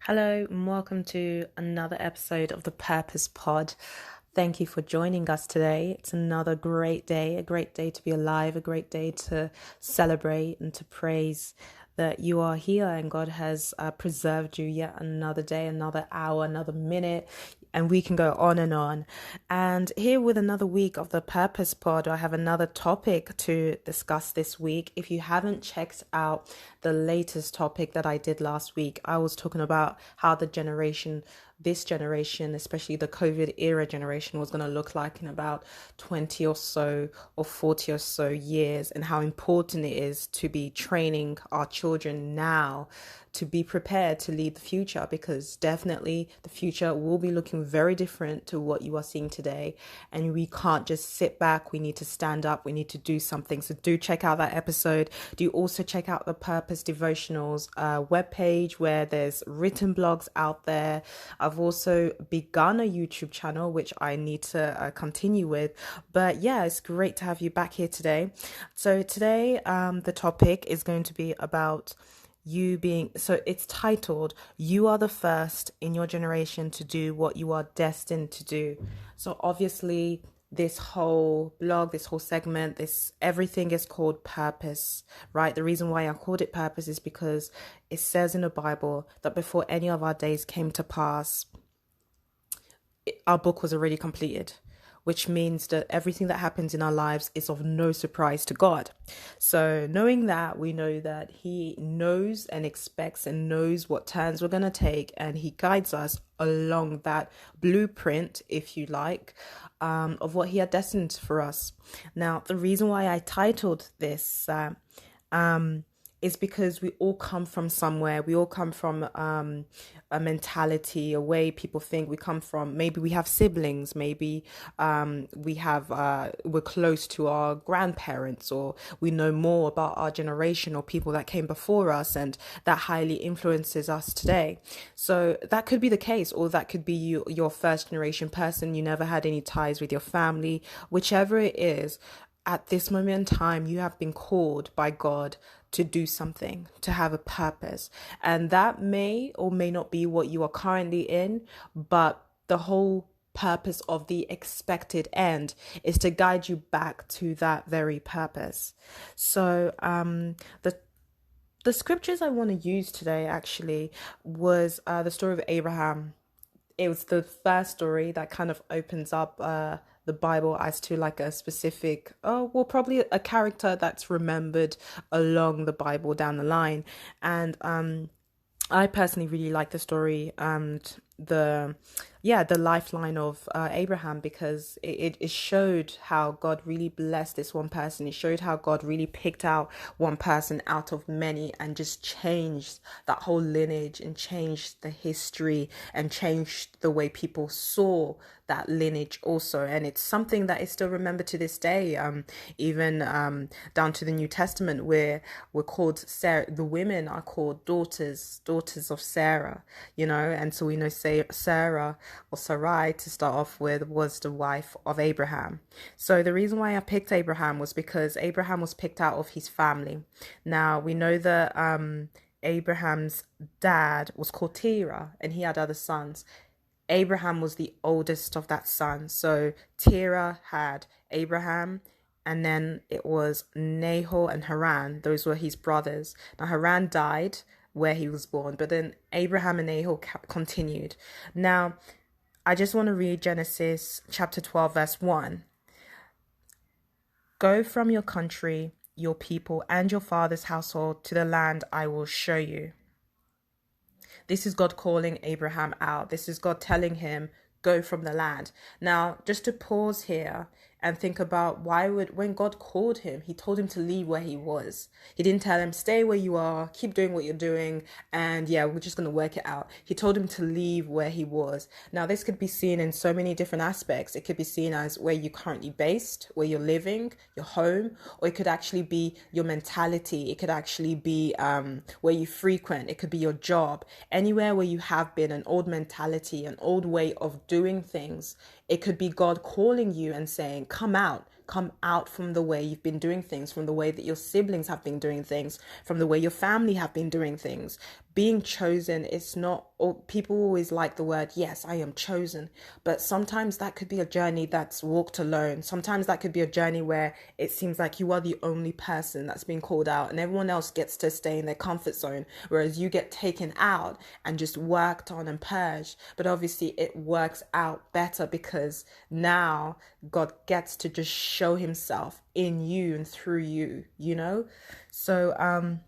Hello and welcome to another episode of the Purpose Pod. Thank you for joining us today. It's another a great day to be alive, a great day to celebrate and to praise that you are here and God has preserved you yet another day, another hour, another minute, and we can go on and on. And here with another week of the Purpose Pod, I have another topic to discuss this week. If you haven't checked out the latest topic that I did last week, I was talking about how this generation, especially the COVID era generation, was going to look like in about 20 or so or 40 or so years, and how important it is to be training our children now to be prepared to lead the future, because definitely the future will be looking very different to what you are seeing today. And we can't just sit back. We need to stand up. We need to do something. So do check out that episode. Do also check out the Purpose Devotionals webpage, where there's written blogs out there. I've also begun a YouTube channel, which I need to continue with. But yeah, it's great to have you back here today. So today, the topic is going to be about it's titled, "You Are the First in Your Generation to Do What You Are Destined to Do." So obviously, this whole blog, this whole segment, everything is called purpose, right? The reason why I called it purpose is because it says in the Bible that before any of our days came to pass, our book was already completed, which means that everything that happens in our lives is of no surprise to God. So knowing that, we know that He knows and expects and knows what turns we're going to take, and He guides us along that blueprint, if you like, of what He had destined for us. Now, the reason why I titled this is because we all come from somewhere. We all come from a mentality, a way people think. We come from, maybe we have siblings, maybe we're close to our grandparents, or we know more about our generation or people that came before us, and that highly influences us today. So that could be the case, or that could be your first generation person. You never had any ties with your family. Whichever it is, at this moment in time, you have been called by God to do something, to have a purpose. And that may or may not be what you are currently in, but the whole purpose of the expected end is to guide you back to that very purpose. So the scriptures I want to use today actually was the story of Abraham. It was the first story that kind of opens up the Bible as to like a specific, probably a character that's remembered along the Bible down the line. And I personally really like the story and the lifeline of Abraham, because it showed how God really blessed this one person. It showed how God really picked out one person out of many and just changed that whole lineage, and changed the history, and changed the way people saw that lineage also. And it's something that is still remembered to this day, even down to the New Testament, where we're called Sarah. The women are called daughters of Sarah, and so we know Sarah, or Sarai to start off with, was the wife of Abraham. So the reason why I picked Abraham was because Abraham was picked out of his family. Now we know that Abraham's dad was called Terah, and he had other sons. Abraham was the oldest of that son. So Terah had Abraham, and then it was Nahor and Haran. Those were his brothers. Now Haran died where he was born, but then Abraham and Nahor continued. Now, I just want to read Genesis chapter 12, verse 1. "Go from your country, your people, and your father's household to the land I will show you." This is God calling Abraham out. This is God telling him, go from the land. Now, just to pause here and think about when God called him, He told him to leave where he was. He didn't tell him, stay where you are, keep doing what you're doing, and yeah, we're just going to work it out. He told him to leave where he was. Now, this could be seen in so many different aspects. It could be seen as where you're currently based, where you're living, your home, or it could actually be your mentality. It could actually be where you frequent. It could be your job. Anywhere where you have been an old mentality, an old way of doing things. It could be God calling you and saying, come out, come out from the way you've been doing things, from the way that your siblings have been doing things, from the way your family have been doing things. Being chosen, it's not, or people always like the word, yes, I am chosen. But sometimes that could be a journey that's walked alone. Sometimes that could be a journey where it seems like you are the only person that's been called out and everyone else gets to stay in their comfort zone, whereas you get taken out and just worked on and purged. But obviously it works out better because now God gets to just show himself in you and through you, you know? So,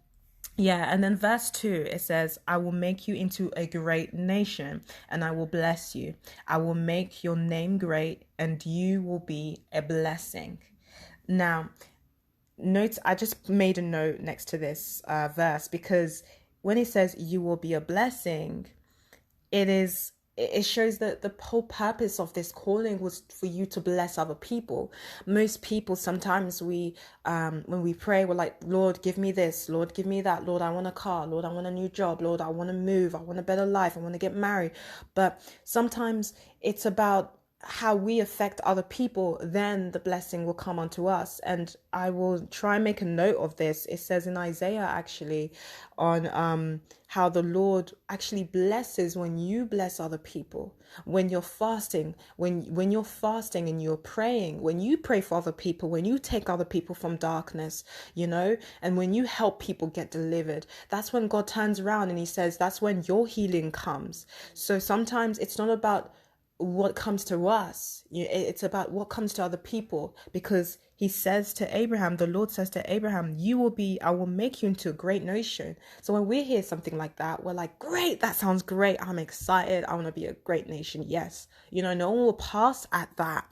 yeah, and then verse 2, it says, I will make you into a great nation and I will bless you. I will make your name great and you will be a blessing. Now, note, I just made a note next to this verse because when it says you will be a blessing, it shows that the whole purpose of this calling was for you to bless other people. Most people, sometimes when we pray, we're like, Lord, give me this, Lord, give me that, Lord, I want a car, Lord, I want a new job, Lord, I want to move, I want a better life, I want to get married. But sometimes it's about how we affect other people, then the blessing will come onto us. And I will try and make a note of this. It says in Isaiah actually on how the Lord actually blesses when you bless other people. When you're fasting, when you're fasting and you're praying, when you pray for other people, when you take other people from darkness, you know, and when you help people get delivered, that's when God turns around and he says, that's when your healing comes. So sometimes it's not about what comes to us, it's about what comes to other people, because he says to Abraham, the Lord says to Abraham, I will make you into a great nation. So when we hear something like that, we're like, great, that sounds great, I'm excited, I want to be a great nation. Yes, you know, no one will pass at that.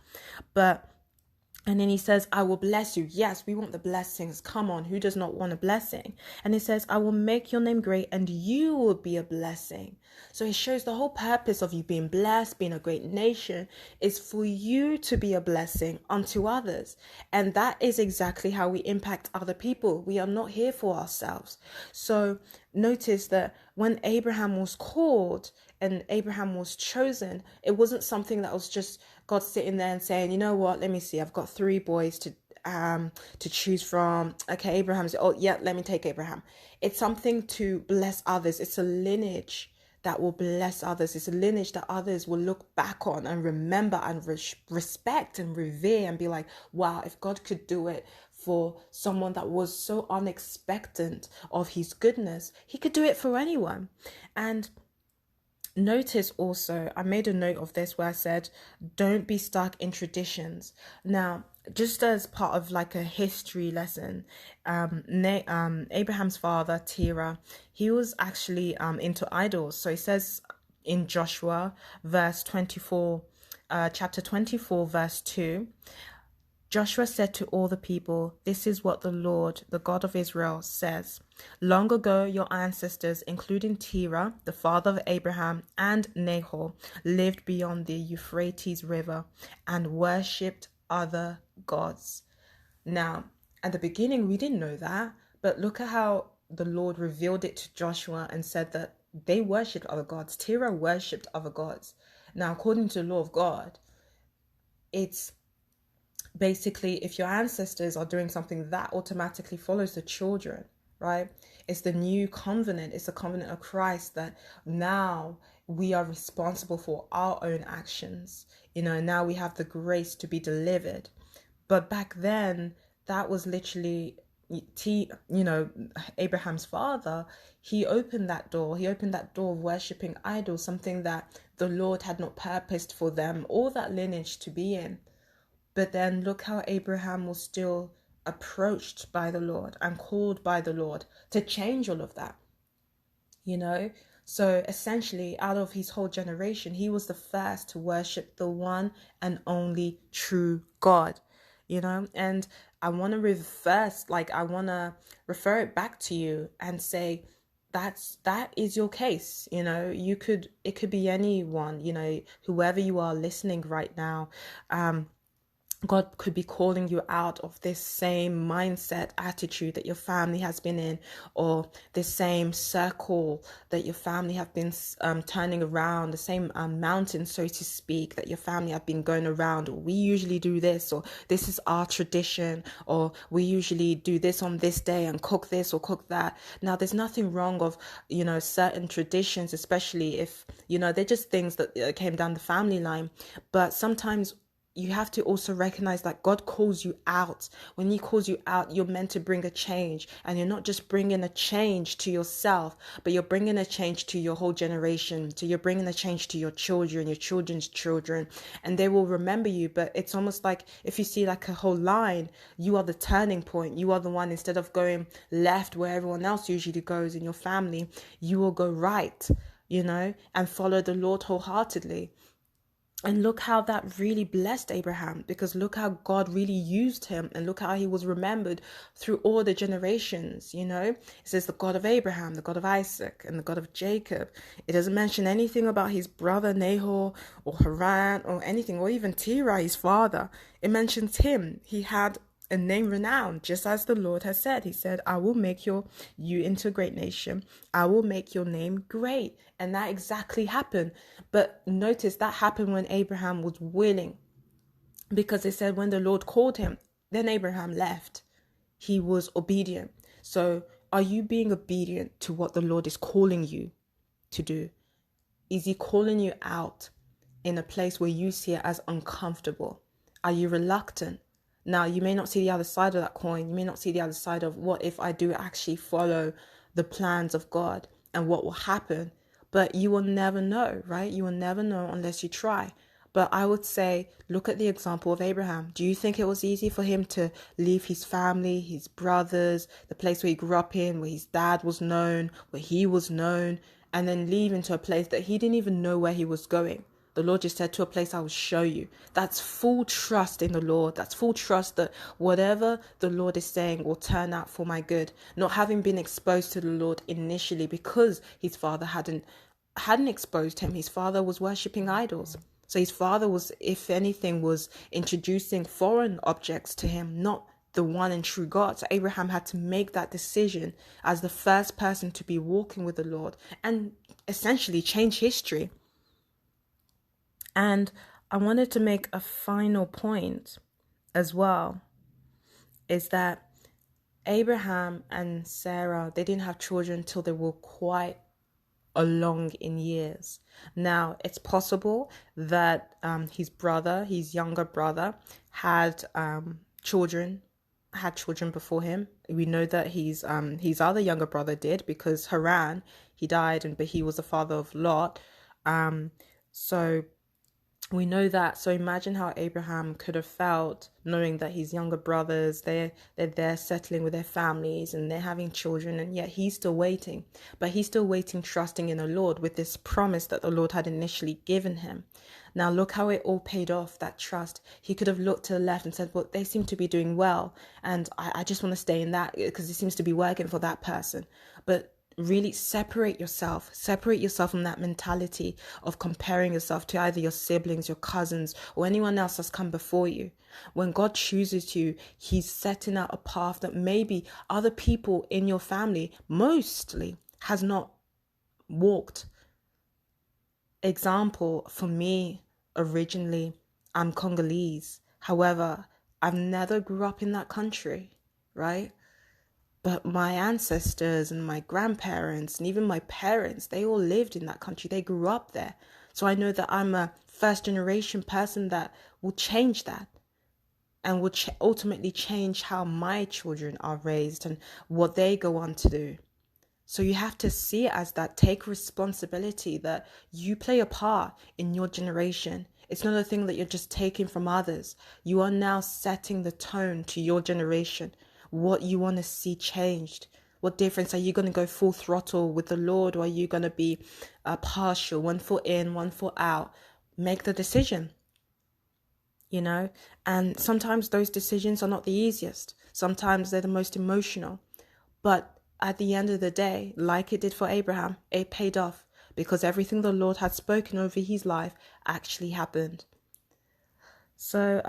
And then he says, I will bless you. Yes, we want the blessings. Come on, who does not want a blessing? And he says, I will make your name great and you will be a blessing. So it shows the whole purpose of you being blessed, being a great nation, is for you to be a blessing unto others. And that is exactly how we impact other people. We are not here for ourselves. So notice that when Abraham was called and Abraham was chosen, it wasn't something that was just God sitting there and saying, you know what, let me see, I've got 3 boys to choose from. Okay, Abraham's, oh yeah, let me take Abraham. It's something to bless others. It's a lineage that will bless others. It's a lineage that others will look back on and remember and respect and revere and be like, wow, if God could do it for someone that was so unexpectant of his goodness, he could do it for anyone. And notice also, I made a note of this where I said, don't be stuck in traditions. Now, just as part of like a history lesson, Abraham's father, Terah, he was actually into idols. So it says in Joshua, chapter 24, verse 2, Joshua said to all the people, this is what the Lord, the God of Israel, says. Long ago, your ancestors, including Terah, the father of Abraham, and Nahor, lived beyond the Euphrates River and worshipped other gods. Now, at the beginning, we didn't know that, but look at how the Lord revealed it to Joshua and said that they worshipped other gods. Terah worshipped other gods. Now, according to the law of God, it's basically, if your ancestors are doing something, that automatically follows the children, right? It's the new covenant. It's the covenant of Christ that now we are responsible for our own actions. You know, now we have the grace to be delivered. But back then, that was literally, Abraham's father, he opened that door. He opened that door of worshipping idols, something that the Lord had not purposed for them or that lineage to be in. But then look how Abraham was still approached by the Lord and called by the Lord to change all of that, you know? So essentially, out of his whole generation, he was the first to worship the one and only true God, you know? And I want to refer it back to you and say, that is your case. You know, it could be anyone, you know, whoever you are listening right now. God could be calling you out of this same mindset, attitude that your family has been in, or this same circle that your family have been turning around, the same mountain, so to speak, that your family have been going around. We usually do this, or this is our tradition, or we usually do this on this day and cook this or cook that. Now, there's nothing wrong of, certain traditions, especially if, they're just things that came down the family line. But sometimes you have to also recognize that God calls you out. When he calls you out, you're meant to bring a change, and you're not just bringing a change to yourself, but you're bringing a change to your whole generation. So you're bringing a change to your children, your children's children, and they will remember you. But it's almost like if you see like a whole line, you are the turning point. You are the one, instead of going left where everyone else usually goes in your family, you will go right, and follow the Lord wholeheartedly. And look how that really blessed Abraham, because look how God really used him, and look how he was remembered through all the generations. It says the God of Abraham, the God of Isaac, and the God of Jacob. It doesn't mention anything about his brother Nahor or Haran or anything, or even Terah, his father. It mentions him. He had a name renowned, just as the Lord has said. He said, I will make you into a great nation. I will make your name great. And that exactly happened. But notice that happened when Abraham was willing, because it said when the Lord called him, then Abraham left. He was obedient. So are you being obedient to what the Lord is calling you to do? Is he calling you out in a place where you see it as uncomfortable? Are you reluctant? Now, you may not see the other side of that coin. You may not see the other side of what if I do actually follow the plans of God and what will happen. But you will never know, right? You will never know unless you try. But I would say, look at the example of Abraham. Do you think it was easy for him to leave his family, his brothers, the place where he grew up in, where his dad was known, where he was known, and then leave into a place that he didn't even know where he was going? The Lord just said, to a place I will show you. That's full trust in the Lord. That's full trust that whatever the Lord is saying will turn out for my good. Not having been exposed to the Lord initially because his father hadn't exposed him. His father was worshipping idols. So his father was, if anything, was introducing foreign objects to him, not the one and true God. So Abraham had to make that decision as the first person to be walking with the Lord and essentially change history. And I wanted to make a final point as well, is that Abraham and Sarah, they didn't have children till they were quite along in years. Now, it's possible that his younger brother, had children before him. We know that his other younger brother did, because Haran, he died, but he was the father of Lot. So we know that. So imagine how Abraham could have felt knowing that his younger brothers, they're there settling with their families and they're having children, and yet he's still waiting. But he's still waiting, trusting in the Lord with this promise that the Lord had initially given him. Now look how it all paid off, that trust. He could have looked to the left and said, well, they seem to be doing well, and I just want to stay in that because it seems to be working for that person. But really separate yourself from that mentality of comparing yourself to either your siblings, your cousins, or anyone else that's come before you. When God chooses you, he's setting out a path that maybe other people in your family mostly has not walked. Example, for me, originally, I'm Congolese. However, I've never grew up in that country, right? But my ancestors and my grandparents and even my parents, they all lived in that country. They grew up there. So I know that I'm a first generation person that will change that and will ultimately change how my children are raised and what they go on to do. So you have to see it as that. Take responsibility that you play a part in your generation. It's not a thing that you're just taking from others. You are now setting the tone to your generation. What you want to see changed. What difference? Are you going to go full throttle with the Lord, or are you going to be partial, 1 foot in, 1 foot out? Make the decision, and sometimes those decisions are not the easiest. Sometimes they're the most emotional, but at the end of the day, like it did for Abraham, it paid off because everything the Lord had spoken over his life actually happened. So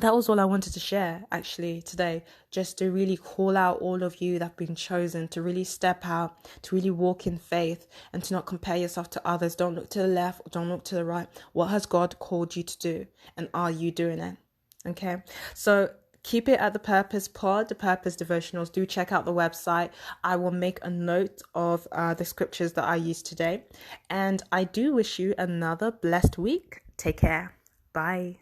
that was all I wanted to share actually today, just to really call out all of you that have been chosen to really step out, to really walk in faith, and to not compare yourself to others. Don't look to the left, don't look to the right. What has God called you to do, and are you doing it? Okay, so keep it at the Purpose Pod, the Purpose Devotionals. Do check out the website. I will make a note of the scriptures that I used today, and I do wish you another blessed week. Take care. Bye.